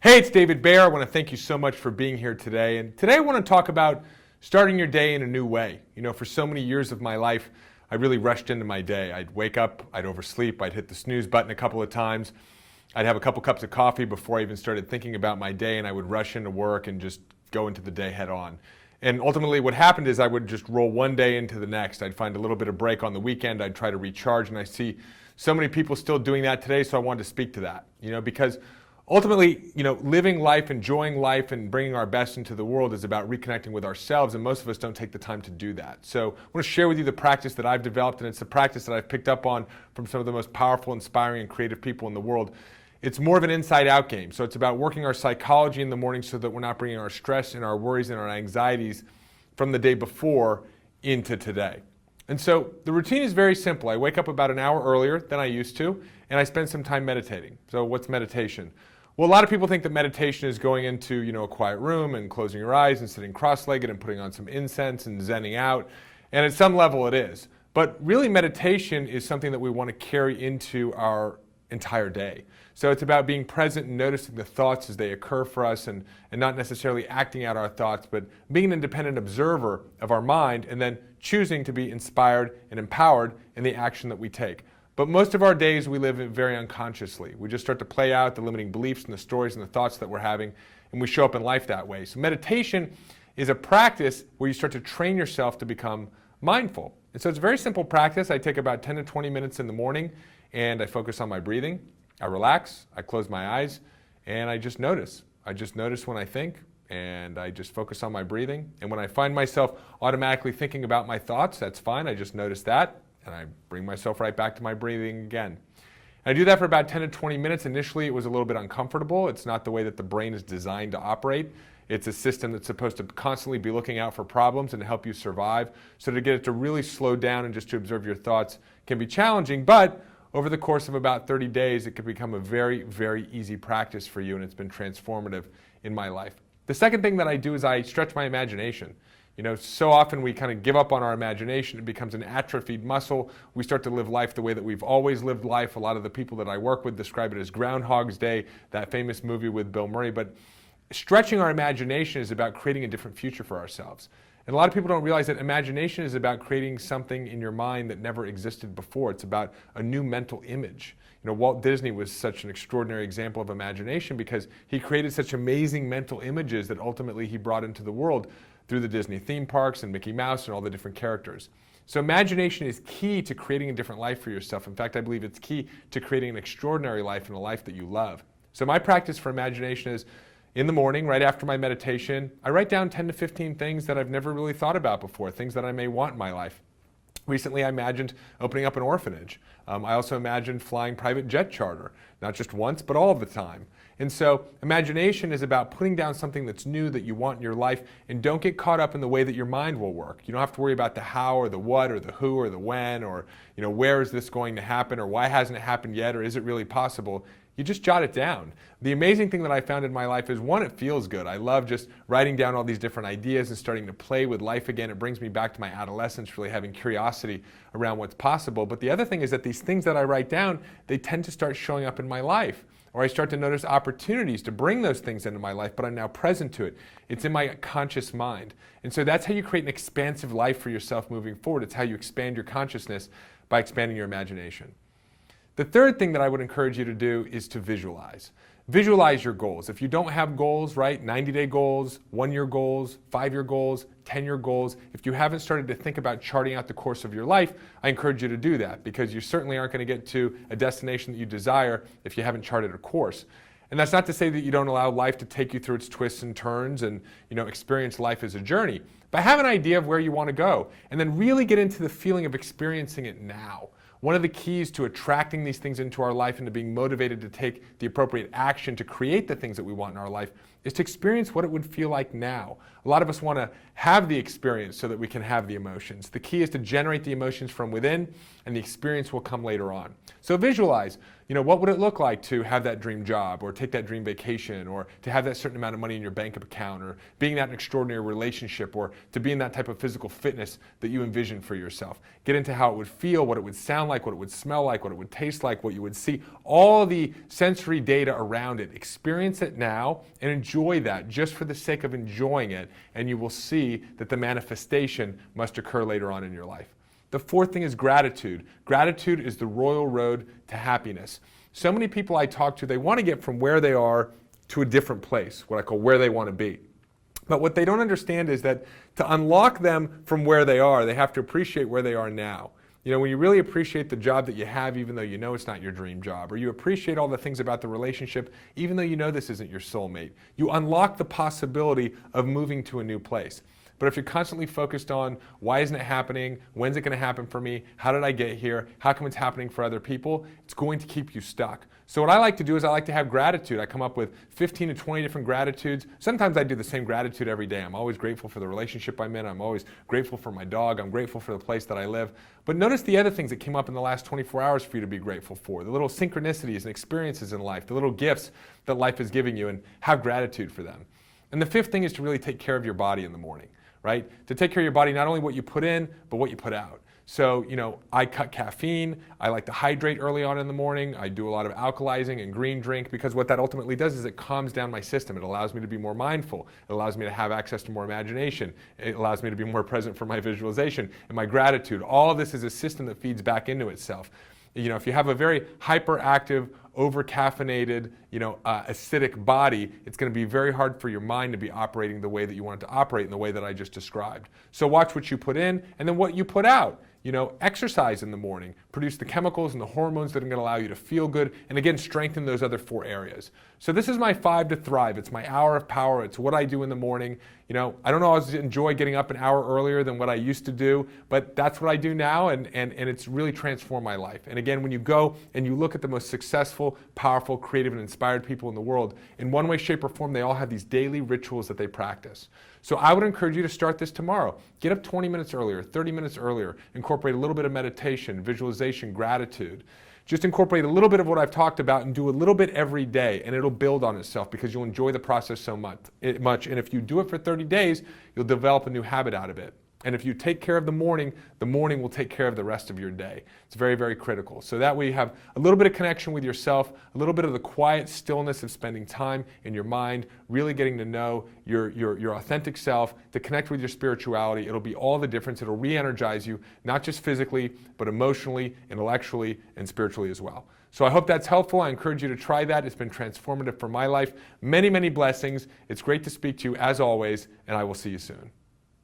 Hey, it's David Bayer. I want to thank you so much for being here today. And today I want to talk about starting your day in a new way. For so many years of my life, I really rushed into my day. I'd wake up, I'd oversleep, I'd hit the snooze button a couple of times. I'd have a couple cups of coffee before I even started thinking about my day, and I would rush into work and just go into the day head on. And ultimately what happened is I would just roll one day into the next. I'd find a little bit of break on the weekend. I'd try to recharge, and I see so many people still doing that today, so I wanted to speak to that. Because ultimately, living life, enjoying life, and bringing our best into the world is about reconnecting with ourselves, and most of us don't take the time to do that. So I want to share with you the practice that I've developed, and it's a practice that I've picked up on from some of the most powerful, inspiring, and creative people in the world. It's more of an inside-out game. So it's about working our psychology in the morning so that we're not bringing our stress and our worries and our anxieties from the day before into today. And so the routine is very simple. I wake up about an hour earlier than I used to, and I spend some time meditating. So what's meditation? Well, a lot of people think that meditation is going into, a quiet room and closing your eyes and sitting cross-legged and putting on some incense and zenning out. And at some level it is. But really, meditation is something that we want to carry into our entire day. So it's about being present and noticing the thoughts as they occur for us, and not necessarily acting out our thoughts, but being an independent observer of our mind and then choosing to be inspired and empowered in the action that we take. But most of our days we live very unconsciously. We just start to play out the limiting beliefs and the stories and the thoughts that we're having, and we show up in life that way. So meditation is a practice where you start to train yourself to become mindful. And so it's a very simple practice. I take about 10 to 20 minutes in the morning, and I focus on my breathing. I relax, I close my eyes, and I just notice. I just notice when I think, and I just focus on my breathing. And when I find myself automatically thinking about my thoughts, that's fine. I just notice that, and I bring myself right back to my breathing again. And I do that for about 10 to 20 minutes. Initially, it was a little bit uncomfortable. It's not the way that the brain is designed to operate. It's a system that's supposed to constantly be looking out for problems and to help you survive. So to get it to really slow down and just to observe your thoughts can be challenging, but over the course of about 30 days, it could become a very, very easy practice for you, and it's been transformative in my life. The second thing that I do is I stretch my imagination. So often we kind of give up on our imagination. It becomes an atrophied muscle. We start to live life the way that we've always lived life. A lot of the people that I work with describe it as Groundhog's Day, that famous movie with Bill Murray. But stretching our imagination is about creating a different future for ourselves. And a lot of people don't realize that imagination is about creating something in your mind that never existed before. It's about a new mental image. Walt Disney was such an extraordinary example of imagination because he created such amazing mental images that ultimately he brought into the world through the Disney theme parks and Mickey Mouse and all the different characters. So imagination is key to creating a different life for yourself. In fact, I believe it's key to creating an extraordinary life and a life that you love. So my practice for imagination is in the morning, right after my meditation, I write down 10 to 15 things that I've never really thought about before, things that I may want in my life. Recently, I imagined opening up an orphanage. I also imagined flying private jet charter, not just once, but all of the time. And so imagination is about putting down something that's new that you want in your life, and don't get caught up in the way that your mind will work. You don't have to worry about the how or the what or the who or the when or where is this going to happen or why hasn't it happened yet or is it really possible. You just jot it down. The amazing thing that I found in my life is, one, it feels good. I love just writing down all these different ideas and starting to play with life again. It brings me back to my adolescence, really having curiosity around what's possible. But the other thing is that these things that I write down, they tend to start showing up in my life. Or I start to notice opportunities to bring those things into my life, but I'm now present to it. It's in my conscious mind. And so that's how you create an expansive life for yourself moving forward. It's how you expand your consciousness by expanding your imagination. The third thing that I would encourage you to do is to visualize. Visualize your goals. If you don't have goals, right, 90-day goals, 1-year goals, 5-year goals, 10-year goals, if you haven't started to think about charting out the course of your life, I encourage you to do that, because you certainly aren't going to get to a destination that you desire if you haven't charted a course. And that's not to say that you don't allow life to take you through its twists and turns and experience life as a journey. But have an idea of where you want to go, and then really get into the feeling of experiencing it now. One of the keys to attracting these things into our life and to being motivated to take the appropriate action to create the things that we want in our life is to experience what it would feel like now. A lot of us want to have the experience so that we can have the emotions. The key is to generate the emotions from within, and the experience will come later on. So visualize. what would it look like to have that dream job, or take that dream vacation, or to have that certain amount of money in your bank account, or being that extraordinary relationship, or to be in that type of physical fitness that you envision for yourself. Get into how it would feel, what it would sound like, what it would smell like, what it would taste like, what you would see, all the sensory data around it. Experience it now and enjoy that just for the sake of enjoying it, and you will see that the manifestation must occur later on in your life. The fourth thing is gratitude. Gratitude is the royal road to happiness. So many people I talk to, they want to get from where they are to a different place, what I call where they want to be. But what they don't understand is that to unlock them from where they are, they have to appreciate where they are now. When you really appreciate the job that you have, even though you know it's not your dream job, or you appreciate all the things about the relationship, even though you know this isn't your soulmate, you unlock the possibility of moving to a new place. But if you're constantly focused on why isn't it happening, when's it going to happen for me, how did I get here, how come it's happening for other people, it's going to keep you stuck. So what I like to do is I like to have gratitude. I come up with 15 to 20 different gratitudes. Sometimes I do the same gratitude every day. I'm always grateful for the relationship I'm in. I'm always grateful for my dog. I'm grateful for the place that I live. But notice the other things that came up in the last 24 hours for you to be grateful for, the little synchronicities and experiences in life, the little gifts that life is giving you, and have gratitude for them. And the fifth thing is to really take care of your body in the morning. Right? To take care of your body, not only what you put in, but what you put out. So, I cut caffeine. I like to hydrate early on in the morning. I do a lot of alkalizing and green drink, because what that ultimately does is it calms down my system. It allows me to be more mindful. It allows me to have access to more imagination. It allows me to be more present for my visualization and my gratitude. All of this is a system that feeds back into itself. If you have a very hyperactive, over-caffeinated, acidic body, it's going to be very hard for your mind to be operating the way that you want it to operate in the way that I just described. So watch what you put in and then what you put out. Exercise in the morning, produce the chemicals and the hormones that are going to allow you to feel good, and again, strengthen those other 4 areas. So this is my 5 to thrive. It's my hour of power. It's what I do in the morning. I don't always enjoy getting up an hour earlier than what I used to do, but that's what I do now, and it's really transformed my life. And again, when you go and you look at the most successful, powerful, creative, and inspired people in the world, in one way, shape, or form, they all have these daily rituals that they practice. So I would encourage you to start this tomorrow. Get up 20 minutes earlier, 30 minutes earlier. Incorporate a little bit of meditation, visualization, gratitude. Just incorporate a little bit of what I've talked about and do a little bit every day, and it'll build on itself because you'll enjoy the process so much. And if you do it for 30 days, you'll develop a new habit out of it. And if you take care of the morning will take care of the rest of your day. It's very, very critical. So that way you have a little bit of connection with yourself, a little bit of the quiet stillness of spending time in your mind, really getting to know your authentic self, to connect with your spirituality. It'll be all the difference. It'll re-energize you, not just physically, but emotionally, intellectually, and spiritually as well. So I hope that's helpful. I encourage you to try that. It's been transformative for my life. Many, many blessings. It's great to speak to you as always, and I will see you soon.